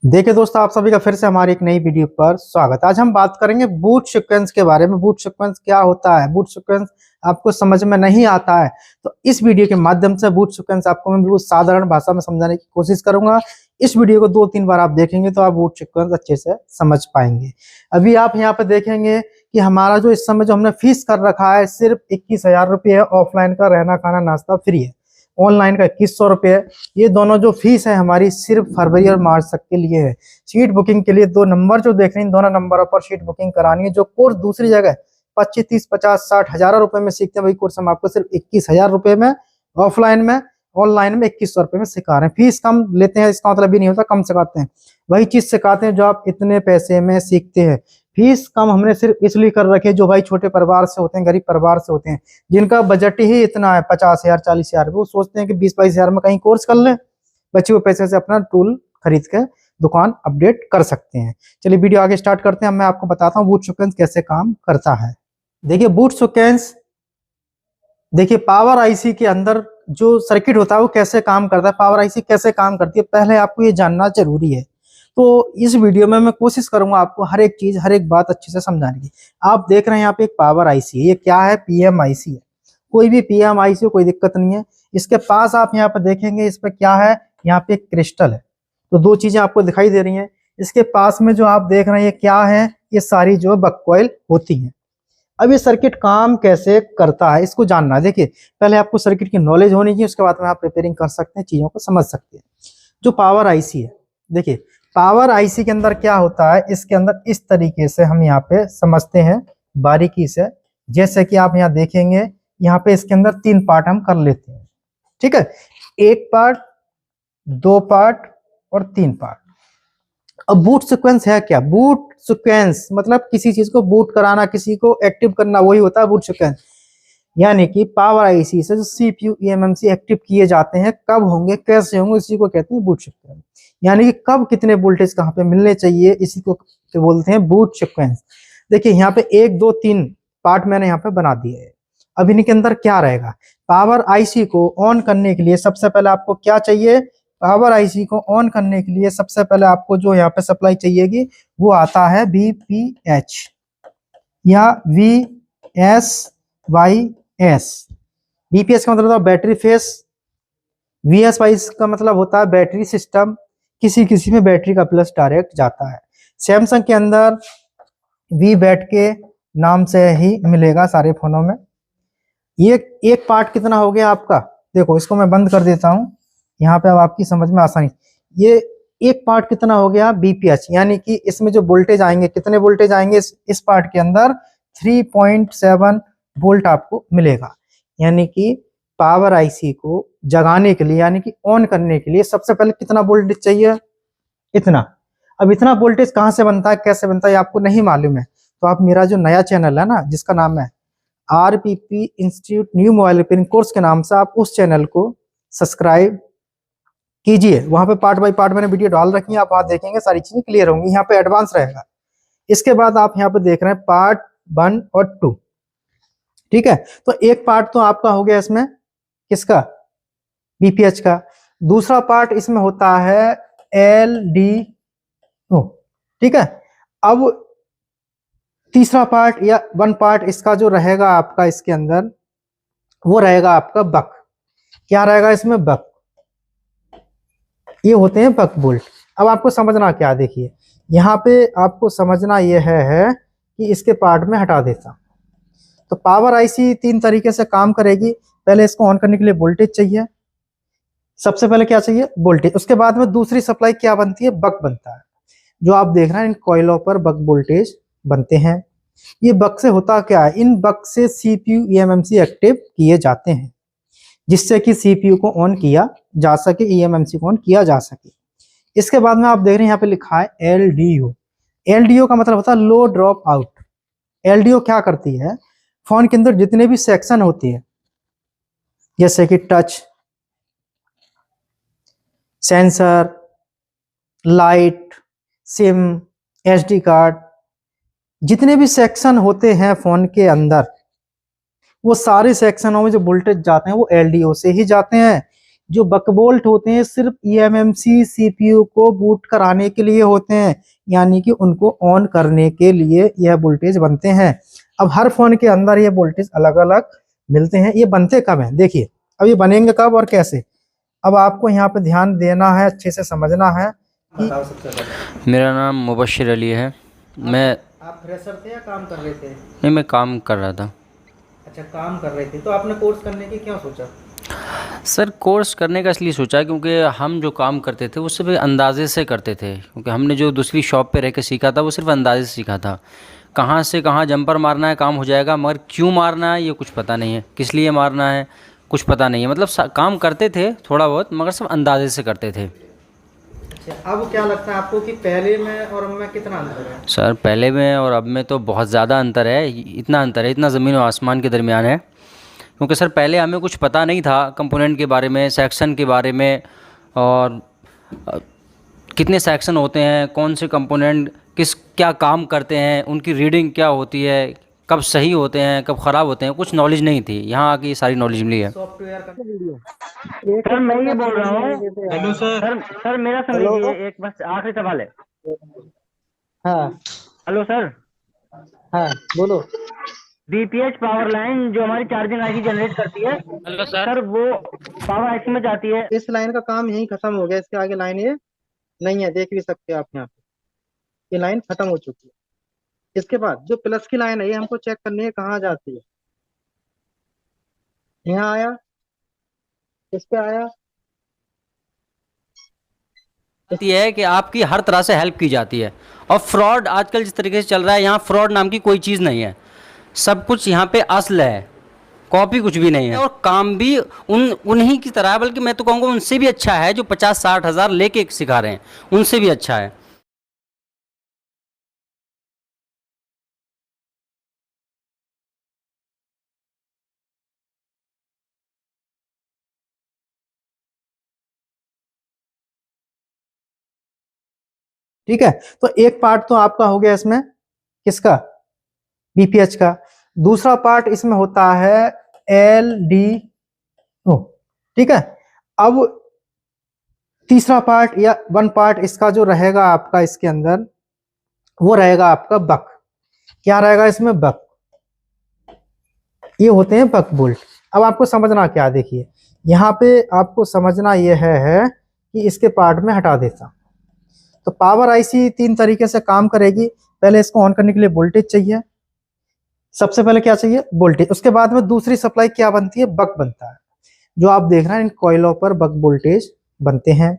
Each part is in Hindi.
देखिए दोस्तों, आप सभी का फिर से हमारी एक नई वीडियो पर स्वागत। आज हम बात करेंगे बूट सीक्वेंस के बारे में। बूट सीक्वेंस क्या होता है, बूट सीक्वेंस आपको समझ में नहीं आता है तो इस वीडियो के माध्यम से बूट सीक्वेंस आपको मैं बिल्कुल साधारण भाषा में समझाने की कोशिश करूंगा। इस वीडियो को 2-3 बार आप देखेंगे तो आप बूट सीक्वेंस अच्छे से समझ पाएंगे। अभी आप यहाँ पे देखेंगे कि हमारा जो इस समय जो हमने फीस कर रखा है सिर्फ 21,000 रुपये है। ऑफलाइन का रहना खाना नाश्ता फ्री है, ऑनलाइन का 2100 रुपये है। ये दोनों जो फीस है हमारी सिर्फ फरवरी और मार्च तक के लिए है। सीट बुकिंग के लिए 2 नंबर जो देख रहे हैं, इन दोनों नंबरों पर सीट बुकिंग करानी है। जो कोर्स दूसरी जगह 25, 30, 50, 60 हजारों रुपए में सीखते हैं, वही कोर्स हम आपको सिर्फ 21,000 रुपए में ऑफलाइन में, ऑनलाइन में 2100 रुपए में सिखा रहे हैं। फीस कम लेते हैं इसका मतलब भी नहीं होता कम सिखाते हैं, वही चीज सिखाते हैं जो आप इतने पैसे में सीखते हैं। फीस कम हमने सिर्फ इसलिए कर रखी है जो भाई छोटे परिवार से होते हैं, गरीब परिवार से होते हैं, जिनका बजट ही इतना है 50,000, 40,000, वो सोचते हैं कि 20-22 हजार में कहीं कोर्स कर लें, बचे हुए पैसे से अपना टूल खरीद के दुकान अपडेट कर सकते हैं। चलिए वीडियो आगे स्टार्ट करते हैं। मैं आपको बताता हूँ बूट सीक्वेंस कैसे काम करता है। देखिए बूट सीक्वेंस, देखिए पावर आईसी के अंदर जो सर्किट होता है वो कैसे काम करता है, पावर आईसी कैसे काम करती है, पहले आपको ये जानना जरूरी है। तो इस वीडियो में मैं कोशिश करूंगा आपको हर एक चीज, हर एक बात अच्छे से समझाने की। आप देख रहे हैं यहाँ पे एक पावर आईसी है, ये क्या है, पीएम आईसी है। कोई भी पीएम आईसी हो, कोई दिक्कत नहीं है। इसके पास आप यहाँ पे देखेंगे, इस पे क्या है, यहाँ पे एक क्रिस्टल है। तो 2 चीजें आपको दिखाई दे रही हैं। इसके पास में जो आप देख रहे हैं ये क्या है, ये सारी जो बक कॉइल होती है। अब ये सर्किट काम कैसे करता है इसको जानना है। देखिए पहले आपको सर्किट की नॉलेज होनी चाहिए, उसके बाद में आप रिपेयरिंग कर सकते हैं, चीजों को समझ सकते हैं। जो पावर आईसी है, देखिए पावर आईसी के अंदर क्या होता है, इसके अंदर इस तरीके से हम यहाँ पे समझते हैं बारीकी से। जैसे कि आप यहाँ देखेंगे, यहाँ पे इसके अंदर 3 पार्ट हम कर लेते हैं, ठीक है। 1 पार्ट, 2 पार्ट और 3 पार्ट। अब बूट सीक्वेंस है क्या, बूट सीक्वेंस मतलब किसी चीज को बूट कराना, किसी को एक्टिव करना, वही होता है बूट सीक्वेंस। यानी कि पावर आईसी से जो सीपीयू ईएमएमसी एक्टिव किए जाते हैं, कब होंगे, कैसे होंगे, इसी को कहते हैं बूट सीक्वेंस। यानी कि कब कितने वोल्टेज कहाँ पे मिलने चाहिए, इसी को बोलते हैं बूट सीक्वेंस। देखिए यहाँ पे 1, 2, 3 पार्ट मैंने यहाँ पे बना दिए है। अब इनके अंदर क्या रहेगा, पावर आईसी को ऑन करने के लिए सबसे पहले आपको क्या चाहिए, पावर आईसी को ऑन करने के लिए सबसे पहले आपको जो यहाँ पे सप्लाई चाहिएगी वो आता है बीपीएच या VSYS। बीपीएच का मतलब होता है बैटरी फेस, VSYS का मतलब होता है बैटरी सिस्टम। किसी किसी में बैटरी का प्लस डायरेक्ट जाता है। सैमसंग के अंदर वी बैट के नाम से ही मिलेगा सारे फोनों में। ये एक पार्ट कितना हो गया आपका, देखो इसको मैं बंद कर देता हूं, यहाँ पे अब आपकी समझ में आसानी। ये एक पार्ट कितना हो गया, बीपीएच, यानी कि इसमें जो वोल्टेज आएंगे, कितने वोल्टेज आएंगे इस पार्ट के अंदर, 3.7 वोल्ट आपको मिलेगा। यानी कि पावर आईसी को जगाने के लिए, यानी कि ऑन करने के लिए सबसे पहले कितना वोल्टेज चाहिए, इतना। अब इतना वोल्टेज कहाँ से बनता है, कैसे बनता है, आपको नहीं मालूम है तो आप मेरा जो नया चैनल है ना, जिसका नाम है RPP institute new mobile repairing course के नाम से, आप उस चैनल को सब्सक्राइब कीजिए। वहां पे पार्ट बाय पार्ट मैंने वीडियो डाल रखी है, आप वहां देखेंगे सारी चीजें क्लियर होंगी। यहाँ पे एडवांस रहेगा। इसके बाद आप यहाँ पे देख रहे हैं पार्ट 1 और 2, ठीक है। तो एक पार्ट तो आपका हो गया इसमें, किसका, बीपीएच का। दूसरा पार्ट इसमें होता है एलडीओ, ठीक है। अब तीसरा पार्ट या 1 पार्ट इसका जो रहेगा आपका इसके अंदर, वो रहेगा आपका बक। क्या रहेगा इसमें, बक। ये होते हैं बक बोल्ट। अब आपको समझना क्या, देखिए यहाँ पे आपको समझना यह है कि इसके पार्ट में हटा देता हूं। तो पावर आईसी 3 तरीके से काम करेगी। पहले इसको ऑन करने के लिए वोल्टेज चाहिए, सबसे पहले क्या चाहिए, वोल्टेज। उसके बाद में दूसरी सप्लाई क्या बनती है, बक बनता है। जो आप देख रहे हैं इन कॉइलों पर बक वोल्टेज बनते हैं। ये बक से होता क्या है, इन बक से सीपीयू ईएमएमसी एक्टिव किए जाते हैं, जिससे कि सीपीयू को ऑन किया जा सके, ईएमएमसी को ऑन किया जा सके। इसके बाद में आप देख रहे हैं यहाँ पे लिखा है एलडीओ। एलडीओ का मतलब होता है लो ड्रॉप आउट। एलडीओ क्या करती है, फोन के अंदर जितने भी सेक्शन होती है, जैसे कि touch, sensor, light, SIM, SD card, जितने भी सेक्शन होते हैं फोन के अंदर, वो सारे सेक्शनों में जो वोल्टेज जाते हैं वो एलडीओ से ही जाते हैं। जो बक बोल्ट होते हैं सिर्फ eMMC CPU को बूट कराने के लिए होते हैं, यानी कि उनको ऑन करने के लिए यह वोल्टेज बनते हैं। अब हर फोन के अंदर ये वोल्टेज अलग अलग मिलते हैं। ये बनते कब हैं देखिए, अब ये बनेंगे कब और कैसे, अब आपको यहाँ पे ध्यान देना है, अच्छे से समझना है कि बताओ सबसे पहले। मेरा नाम मुबश्शिर अली है। आप फ्रेशर थे या काम कर रहे थे? नहीं, मैं काम कर रहा था। अच्छा, काम कर रहे थे, तो आपने कोर्स करने की क्यों सोचा? सर, कोर्स करने का इसलिए सोचा क्योंकि हम जो काम करते थे वो सिर्फ अंदाजे से करते थे, क्योंकि हमने जो दूसरी शॉप पे रह के सीखा था वो सिर्फ अंदाजे से सीखा था। कहाँ से कहाँ जंपर मारना है काम हो जाएगा, मगर क्यों मारना है ये कुछ पता नहीं है, किस लिए मारना है कुछ पता नहीं है। मतलब काम करते थे थोड़ा बहुत, मगर सब अंदाजे से करते थे। अच्छा, अब क्या लगता है आपको कि पहले में और अब में कितना अंतर है? सर, पहले में और अब में तो बहुत ज़्यादा अंतर है। इतना अंतर है, इतना ज़मीन और आसमान के दरमियान है। क्योंकि सर पहले हमें कुछ पता नहीं था कंपोनेंट के बारे में, सेक्शन के बारे में, और कितने सेक्शन होते हैं, कौन से कंपोनेंट किस क्या काम करते हैं, उनकी रीडिंग क्या होती है, कब सही होते हैं कब ख़राब होते हैं, कुछ नॉलेज नहीं थी। यहाँ आके सारी नॉलेज मिली है। सॉफ्टवेयर का सर मैं ये बोल रहा हूँ। Hello sir. सर मेरा सुन लीजिए, एक बस आखिरी सवाल है। हाँ हेलो सर। हाँ बोलो। बीपीएच पावर लाइन जो हमारी चार्जिंग आईसी जनरेट करती है, हेलो सर। सर वो पावर आईसी में जाती है। इस लाइन का काम यही खत्म हो गया, इसके आगे लाइन ये नहीं है, देख भी सकते हैं आप यहाँ पे, ये लाइन खत्म हो चुकी है। इसके बाद जो प्लस की लाइन है ये हमको चेक करनी है कहाँ जाती है। यहाँ आया, इस पे आया, है कि आपकी हर तरह से हेल्प की जाती है। और फ्रॉड आजकल जिस तरीके से चल रहा है, यहाँ फ्रॉड नाम की कोई चीज़ नहीं है। सब कुछ यहाँ पे असल है, कॉपी कुछ भी नहीं है। और काम भी उन्हीं की तरह है, बल्कि मैं तो कहूँगा उनसे भी अच्छा है जो 50-60 हज़ार लेके सिखा रहे हैं, उनसे भी अच्छा है। ठीक है। तो एक पार्ट तो आपका हो गया इसमें, किसका? बीपीएच का। दूसरा पार्ट इसमें होता है एलडीओ, ठीक है। अब तीसरा पार्ट या वन पार्ट इसका जो रहेगा आपका इसके अंदर, वो रहेगा आपका बक। क्या रहेगा इसमें? बक। ये होते हैं बक बोल्ट। अब आपको समझना क्या, देखिए यहाँ पे आपको समझना यह है कि इसके पार्ट में हटा देता। तो पावर आईसी तीन तरीके से काम करेगी। पहले इसको ऑन करने के लिए वोल्टेज चाहिए, सबसे पहले क्या चाहिए? वोल्टेज। उसके बाद में दूसरी सप्लाई क्या बनती है? बक बनता है। जो आप देख रहे हैं इन कॉइलों पर बक वोल्टेज बनते हैं।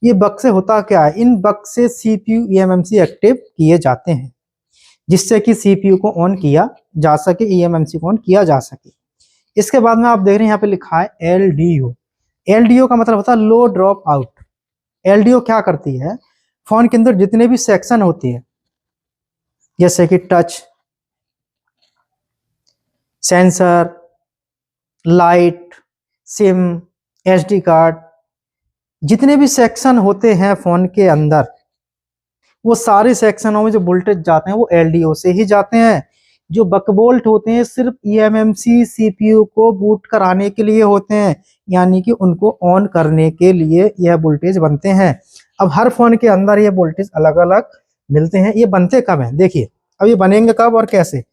ये बक से होता क्या है? इन बक से सीपीयू ईएमएमसी एक्टिव किए जाते हैं, जिससे कि सीपीयू को ऑन किया जा सके, ईएमएमसी को ऑन किया जा सके। इसके बाद में आप देख रहे हैं यहाँ पे लिखा है एलडीओ। एलडीओ का मतलब होता है लो ड्रॉप आउट। एलडीओ क्या करती है? फोन के अंदर जितने भी सेक्शन होते हैं, जैसे कि touch, sensor, light, SIM, SD card, जितने भी सेक्शन होते हैं फोन के अंदर, वो सारे सेक्शनों में जो वोल्टेज जाते हैं वो एलडीओ से ही जाते हैं। जो बकबोल्ट होते हैं सिर्फ ईएमएमसी सीपीयू को बूट कराने के लिए होते हैं, यानी कि उनको ऑन करने के लिए यह वोल्टेज बनते हैं। अब हर फोन के अंदर ये वोल्टेज अलग अलग मिलते हैं। ये बनते कब हैं देखिए, अब ये बनेंगे कब और कैसे,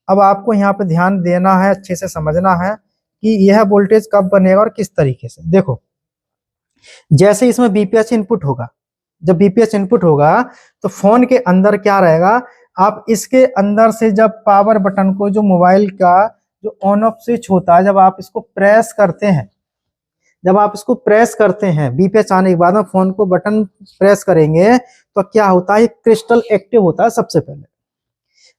अब आपको यहाँ पे ध्यान देना है, अच्छे से समझना है कि यह वोल्टेज कब बनेगा और किस तरीके से। देखो, जैसे इसमें बीपीएच इनपुट होगा, जब बीपीएच इनपुट होगा तो फोन के अंदर क्या रहेगा? आप इसके अंदर से जब पावर बटन को, जो मोबाइल का जो ऑन ऑफ स्विच होता है, जब आप इसको प्रेस करते हैं, जब आप इसको प्रेस करते हैं बीपीएच आने के बाद में फोन को बटन प्रेस करेंगे तो क्या होता है? क्रिस्टल एक्टिव होता है सबसे पहले।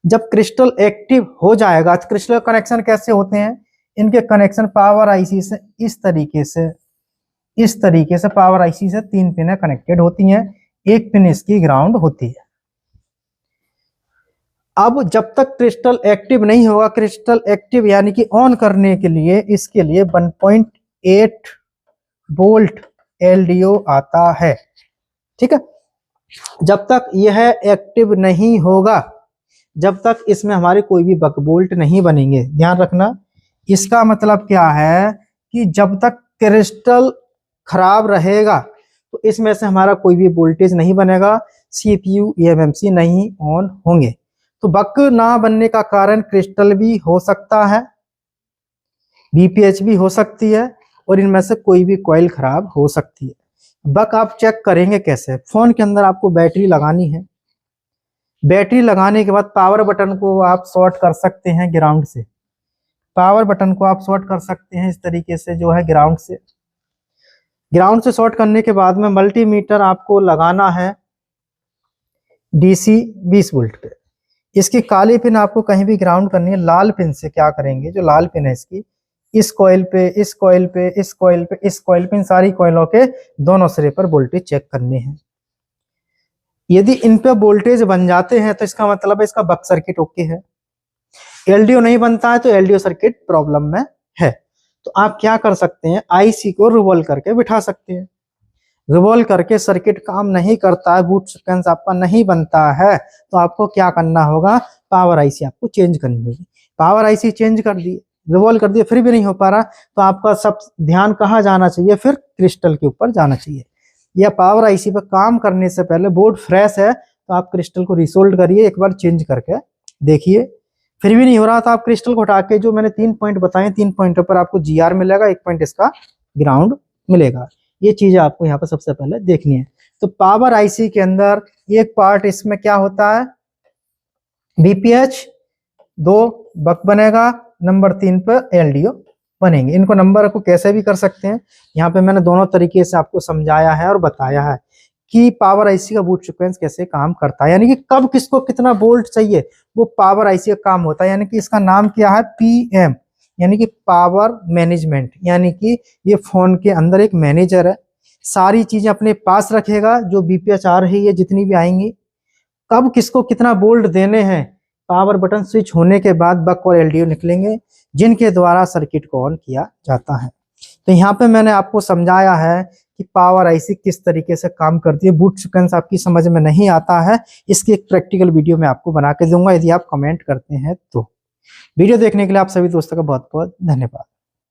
जब क्रिस्टल एक्टिव हो जाएगा, क्रिस्टल कनेक्शन कैसे होते हैं? इनके कनेक्शन पावर आईसी से इस तरीके से पावर आईसी से 3 पिन कनेक्टेड होती हैं, एक पिन इसकी ग्राउंड होती है। अब जब तक क्रिस्टल एक्टिव नहीं होगा, क्रिस्टल एक्टिव यानी कि ऑन करने के लिए इसके लिए 1.8 वोल्ट एलडीओ आता है, ठीक है। जब तक यह एक्टिव नहीं होगा, जब तक इसमें हमारे कोई भी बक बोल्ट नहीं बनेंगे। ध्यान रखना, इसका मतलब क्या है कि जब तक क्रिस्टल खराब रहेगा तो इसमें से हमारा कोई भी वोल्टेज नहीं बनेगा, CPU eMMC नहीं ऑन होंगे। तो बक ना बनने का कारण क्रिस्टल भी हो सकता है, BPH भी हो सकती है, और इनमें से कोई भी कॉइल खराब हो सकती है। बक आप चेक करेंगे कैसे? फोन के अंदर आपको बैटरी लगानी है, बैटरी लगाने के बाद पावर बटन को आप शॉर्ट कर सकते हैं ग्राउंड से, पावर बटन को आप शॉर्ट कर सकते हैं इस तरीके से जो है ग्राउंड से शॉर्ट करने के बाद में मल्टीमीटर आपको लगाना है DC 20 वोल्ट पे। इसकी काली पिन आपको कहीं भी ग्राउंड करनी है, लाल पिन से क्या करेंगे, जो लाल पिन है इसकी, इस कॉइल पे, इस कॉइल पे, इस कॉइल पे, इस कॉइल पे, इन सारी कॉइलों के दोनों सिरे पर वोल्टेज चेक करने हैं। यदि इन पे वोल्टेज बन जाते हैं तो इसका मतलब है इसका बक सर्किट ओके है। LDO नहीं बनता है तो LDO सर्किट प्रॉब्लम में है। तो आप क्या कर सकते हैं, IC को रिवॉल्व करके बिठा सकते हैं। रिवॉल्व करके सर्किट काम नहीं करता है, बूट सीक्वेंस आपका नहीं बनता है, तो आपको क्या करना होगा, पावर IC आपको चेंज करनी होगी। पावर IC चेंज कर दिए, रिवॉल्व कर दिए, फिर भी नहीं हो पा रहा, तो आपका सब ध्यान कहाँ जाना चाहिए, फिर क्रिस्टल के ऊपर जाना चाहिए। या पावर IC पर काम करने से पहले बोर्ड फ्रेश है तो आप क्रिस्टल को रिसोल्ड करिए, एक बार चेंज करके देखिए। फिर भी नहीं हो रहा तो आप क्रिस्टल को हटा के जो मैंने 3 पॉइंट बताए, 3 पॉइंटों पर आपको GR मिलेगा, 1 पॉइंट इसका ग्राउंड मिलेगा। ये चीजें आपको यहाँ पर सबसे पहले देखनी है। तो पावर IC के अंदर एक पार्ट इसमें क्या होता है, BPH, 2 बक बनेगा, नंबर 3 पर LDO बनेंगे। इनको नंबर को कैसे भी कर सकते हैं, यहाँ पे मैंने दोनों तरीके से आपको समझाया है और बताया है कि पावर IC का बूट सीक्वेंस कैसे काम करता है, यानी कि कब किसको कितना वोल्ट चाहिए वो पावर IC का काम होता है। यानी कि इसका नाम क्या है, PM, यानी कि पावर मैनेजमेंट, यानी कि ये फोन के अंदर एक मैनेजर है, सारी चीजें अपने पास रखेगा, जो BPH आ रही है जितनी भी आएंगी, कब किसको कितना वोल्ट देने हैं, पावर बटन स्विच होने के बाद बक और LDO निकलेंगे जिनके द्वारा सर्किट को ऑन किया जाता है। तो यहाँ पे मैंने आपको समझाया है कि पावर IC किस तरीके से काम करती है। बूट सीक्वेंस आपकी समझ में नहीं आता है, इसकी एक प्रैक्टिकल वीडियो मैं आपको बना के दूंगा, यदि आप कमेंट करते हैं तो। वीडियो देखने के लिए आप सभी दोस्तों का बहुत बहुत धन्यवाद।